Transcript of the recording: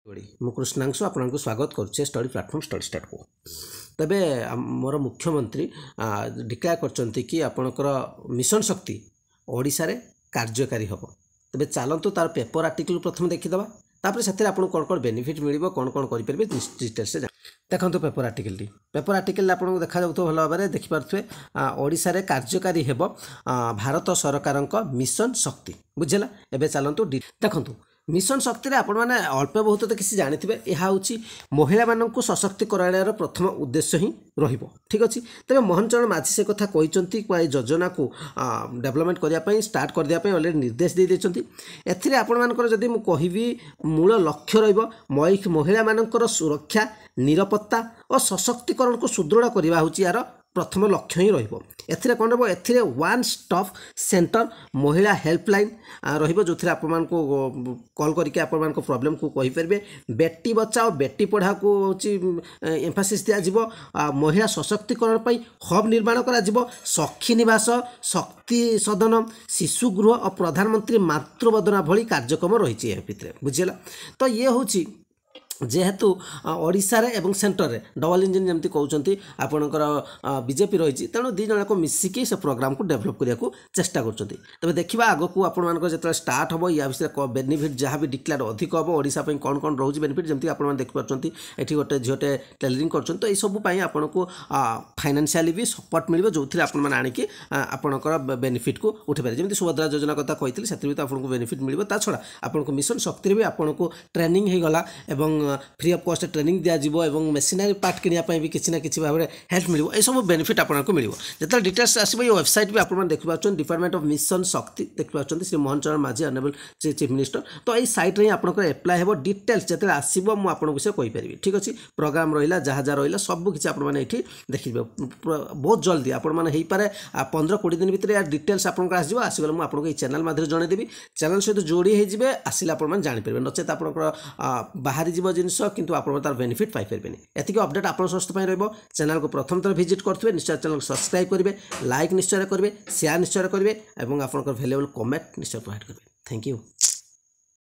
ମୁଁ କୃଷ୍ଣାଂଶୁ ଆପଣଙ୍କୁ ସ୍ୱାଗତ କରୁଛେ ଷ୍ଟଡି ପ୍ଲାଟଫର୍ମ ଷ୍ଟଡି ଷ୍ଟାର୍ଟ को तेबे मोर मुख्यमंत्री डिक्लेयर करछंती कि आपणकर मिशन शक्ति ओडिशा रे कार्यकारी हम तेबे चलतु तार पेपर आर्टिकल प्रथम देखीदबा तापर से कौन कौन बेनिफिट मिल कौन कौन करेंगे डिटेल्स देखो पेपर आर्टिकल आपको देखा जाऊ भल भाव में देखिपे ओडिशा रे कार्यकारी हेब भारत सरकार मिशन शक्ति बुझेगा एवं चलतु देखु मिशन शक्ति आपण मैंने अल्प बहुत तो किसी जानी यह हूँ महिला मानक सशक्तिकरण प्रथम उद्देश्य ही ठीक अच्छे तेज मोहन चरण माझी से कथा कहते योजना को डेवलपमेंट करने स्टार्ट करने अलरेडी निर्देश दे देते एथिरे आपण मानकर जदि मु कहिबी मूल लक्ष्य रहिब महिला मानकर सुरक्षा निरापत्ता और सशक्तिकरण को सुदृढ़ करवा हूँ यार प्रथम लक्ष्य ही रही कौन रही वन स्टॉप सेंटर महिला हेल्पलाइन रही जो कॉल करके आपण प्रॉब्लम को कहींपारे बेटी बचाओ बेटी पढ़ाओ को एम्फासिस दिज्व महिला सशक्तिकरण हब निर्माण करा सखी निवास शक्ति सदन शिशुगृह और प्रधानमंत्री मातृवंदना भली कार्यक्रम रही भितर बुझेगा तो ये हूँ जेहेतु ओडिशा रे एवं सेंटर रे डबल इंजिन जमती कहते आपणकर बीजेपी रही तेणु दी जन को मिसिकी से प्रोग्राम को डेवलप करने को चेष्टा कर तेज देखा आग को आपंकर जो स्टार्ट हम या विषय बेनिफिट जहाँ भी डिक्लेयर अधिक हम ओडिशा कौन कौन रोज बेनिफिट जमी आप देखिपुं ये गोटे झीटे टेलरिंग कर तो यू आपन को फाइनेंशियली भी सपोर्ट मिले जो मैंने आणिकी आपणकर बेनिफिट को उठे पारे जमी सुभद्रा योजना कथा कही से आपको बेनिफिट मिले ता छड़ा आपको मिशन शक्ति भी आपको ट्रेनिंग हो गला फ्री ऑफ कॉस्ट ट्रेनिंग दिज्व और मेसिनरी पार्ट किनापी भी किसी ना किसी भाव में हेल्प मिले ये सब बेनिफिट आपको मिले जो डिटेल्स आसो ये वेबसाइट भी आप देखिए डिपार्टमेंट ऑफ मिशन शक्ति देखिए श्री मोहन चरण माझी ऑनरेबल चीफ मिनिस्टर तो ये साइट रे आपको एप्लाय हो डिटेल्स जो आसो मुझे विषय कहीपरि ठीक अच्छे प्रोग्राम रहा जहाँ जहाँ रहा सब किसी आपने देखिए बहुत जल्दी आपने 15-20 दिन भितर या डिटेल्स आपको आसगले मुझे आपको ये चैनल माध्यम जनईदेवी चैनल सहित जोड़ी होते आसिले आप जापर नचेत आप बाहरी जीव जिनस किंतु आप तार बेनिफिट पाइपर एतिक अपडेट आप समस्त चैनल को प्रथम थर विजिट करेंगे निश्चय चैनल को सब्सक्राइब करेंगे लाइक निश्चय करेंगे शेयर निश्चय करेंगे और आप वैल्यूएबल कमेंट निश्चय प्रोवाइड करेंगे थैंक यू।